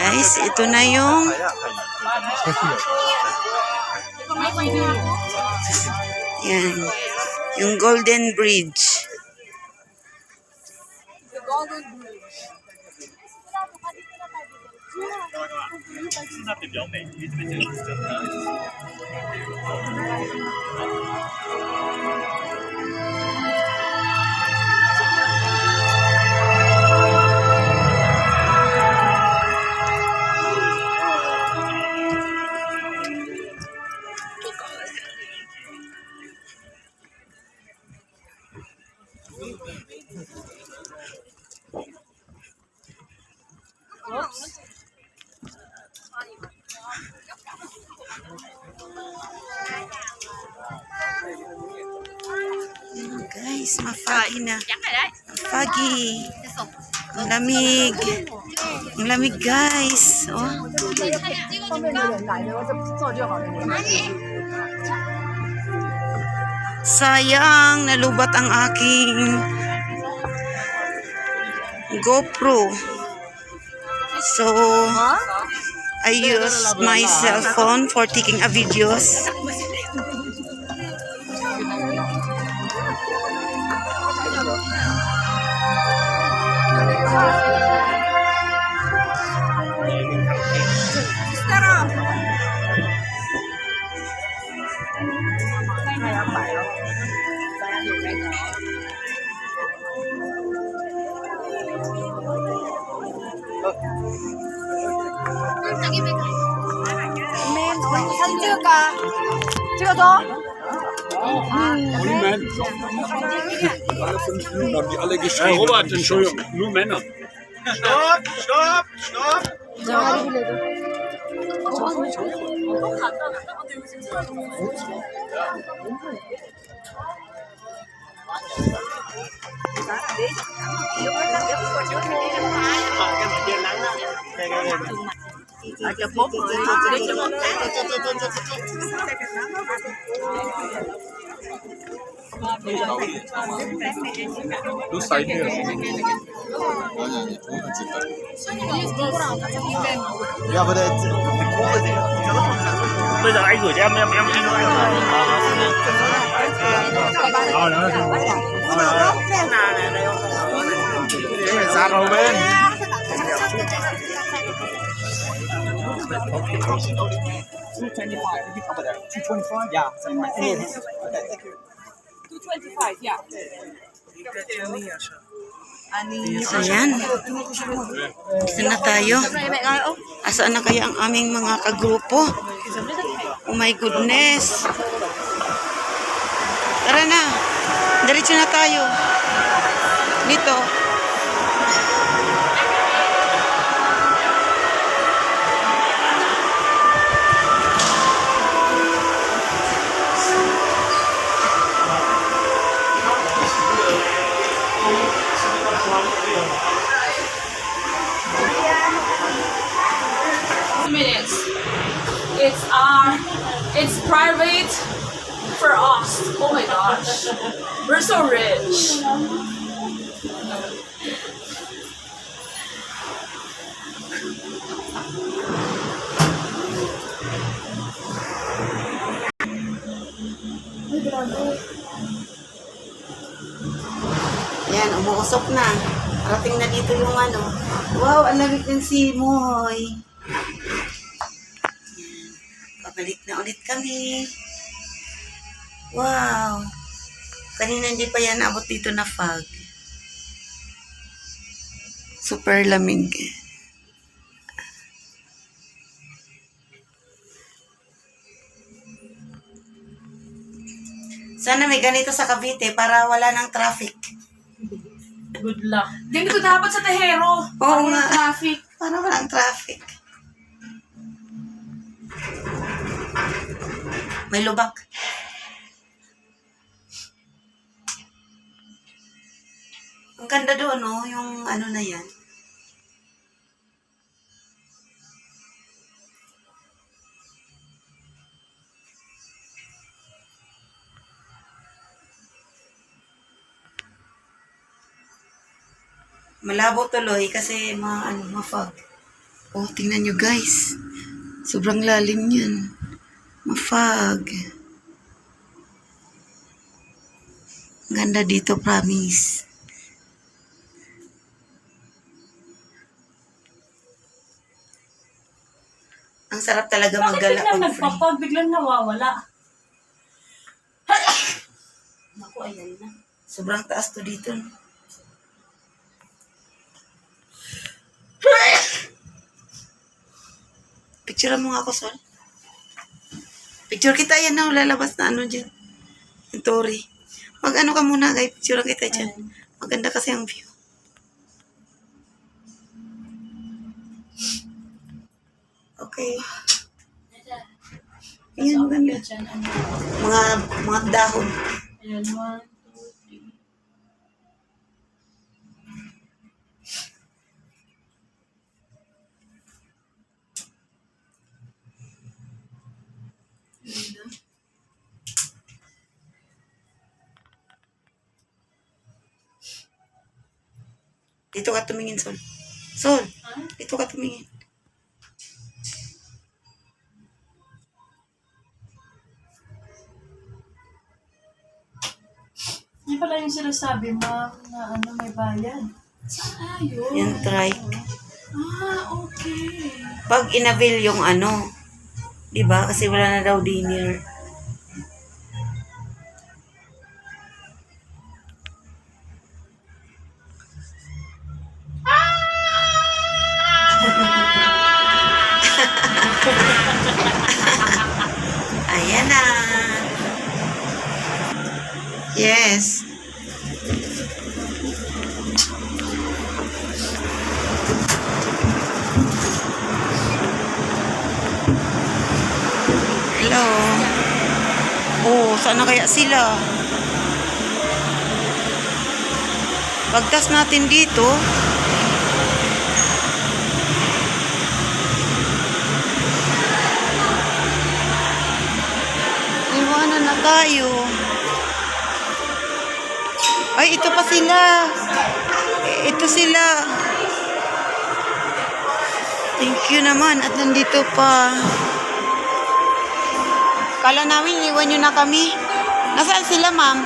Guys, ito na yung yan, yung Golden Bridge. Guys, mafagi na. Mafagi. Ang lamig. Ang lamig, guys. Oh. Sayang, nalubat ang aking GoPro. So, I use my cell phone for taking a videos. 사진 찍을까? 찍어줘. Nur Männer. Alle 5 Minuten haben die alle geschrieben. Robert, Entschuldigung, nur Männer. Stopp, stopp, stopp. Du seid mir. Ja, aber der Kohle, Digga. Bây giờ anh gửi cho em Ra đầu bên. 225, yeah. 225, yeah. So, yan. Ito na tayo. Asaan na kaya ang aming mga kagrupo? Oh my goodness. Tara na. Diretso na tayo. Dito. Minutes. It's private for us. Oh my gosh, we're so rich. Yan, umuusok na. Parating na dito yung ano. Wow, ang lamig ng simoy. Yan. Pabalik na ulit kami. Wow. Kanina hindi pa yan abot dito na fog. Super lamig. Sana may ganito sa Cavite para wala ng traffic. Good luck. Ganito dapat sa Tehero. Oo nga. Traffic. Para walang traffic. May lubak. Ang ganda doon, no? Yung ano na yan. Malabo tuloy kasi ma-fog. Oh, tingnan nyo guys. Sobrang lalim yan. Mafag. Ganda dito, promise. Ang sarap talaga Bakit maggala biglang pag free. nagpapag, biglang nawawala? Naku, ayan na. Sobrang taas to dito. Picture mo nga ako, Sol. Picture kita yan na, lalabas na ano dyan. Yung Tori. Mag-ano ka muna, guys. Picture kita dyan. Maganda kasi ang view. Okay. Ayan, maganda. Dyan, ano. Mga dahon. Ayan, 1, 2, 3. Dito ka tumingin, Sol. Sol, dito ka tumingin. Hindi pala yung sinasabi, ma'am, na ano, may bayad. Saan yun? Yung trike. Okay. Pag inavail yung ano, di ba? Kasi wala na daw dinner. Ayan na. Yes. Hello. Oh, saan na kaya sila? Pagtas natin dito. Iwanan na tayo. Ay, ito pa sila. Ito sila. Thank you naman. At nandito pa. Kala namin, iwan nyo na kami. Nasaan sila, ma'am?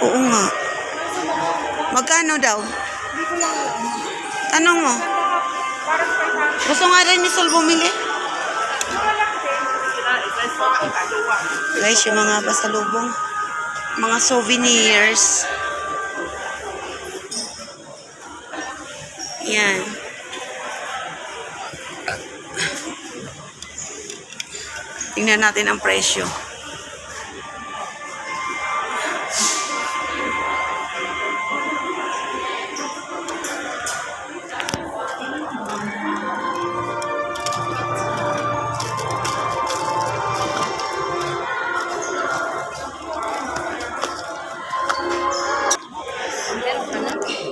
Oo nga. Magkano daw? Tanong mo. Gusto nga rin ni Sol bumili? Guys, yung mga pasalubong. Mga souvenirs. Yan. Tingnan natin ang presyo.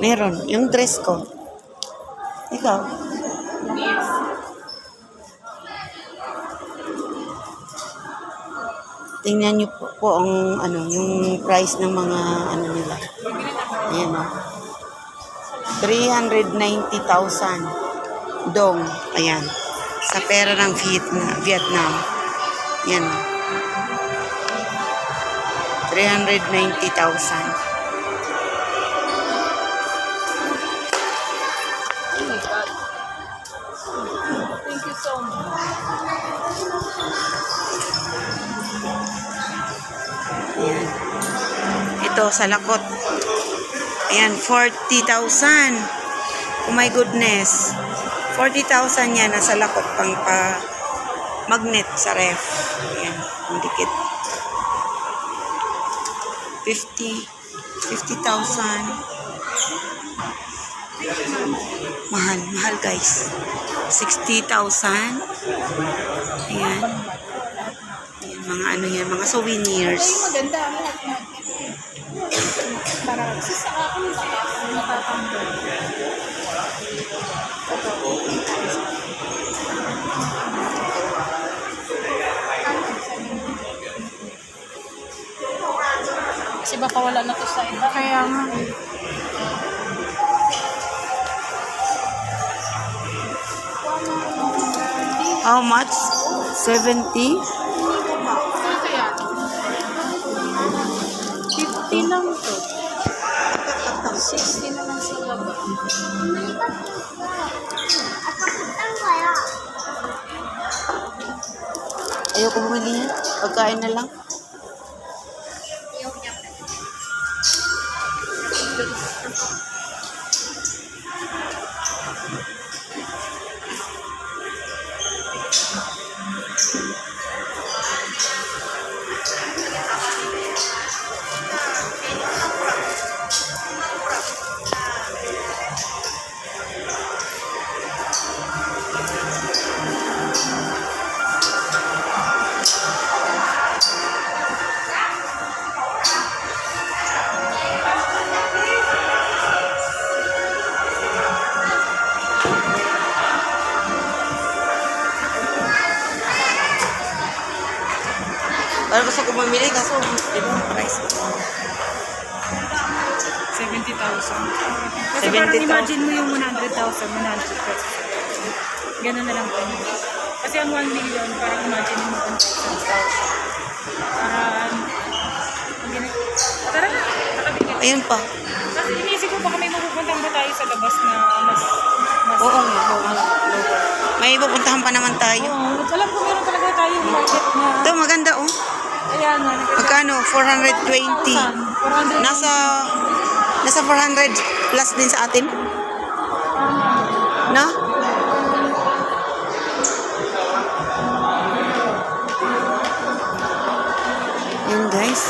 Meron. Yung dress ko. Ikaw. Tingnan niyo po ang ano, yung price ng mga ano nila. Ayan o. 390,000 dong. Ayan. Sa pera ng Vietnam. Ayan o. 390,000. Thank you so much. Ayan. Ito, sa lakot. Ayan, 40,000. Oh my goodness. 40,000 yan nasa lakot pang magnet sa ref. Ayan, ang dikit. 50,000. Mahal guys. 60,000. Ayan. Ayan, mga ano yan, mga souvenirs. Maganda ang lahat na. Para kasi sa akin, natatanggal. Kasi baka wala na to sa iba. Kaya nga. How much? 70? Ito yan. 50 lang to. 60 na lang sa baba. Ayoko bumili yan. Pagkain na lang. Parang gusto ko mamili kaso, di ba, price. 70,000. Kasi 70,000. parang imagine mo yung 100,000, 100 pesos. Ganun na lang po. Kasi ang 1 million, parang imagine mo 1,000. Parang, tara na, nakabigay. Ayun pa. Kasi inisip ko baka may mapupuntang ba tayo sa labas na mas Oo nga, oo nga. May pupuntahan pa naman tayo. Oo, alam ko meron talaga tayong market na, Ito, maganda oh. kaya nga, Magkano? 420. 400. Nasa 400 plus din sa atin. Na? Yun guys.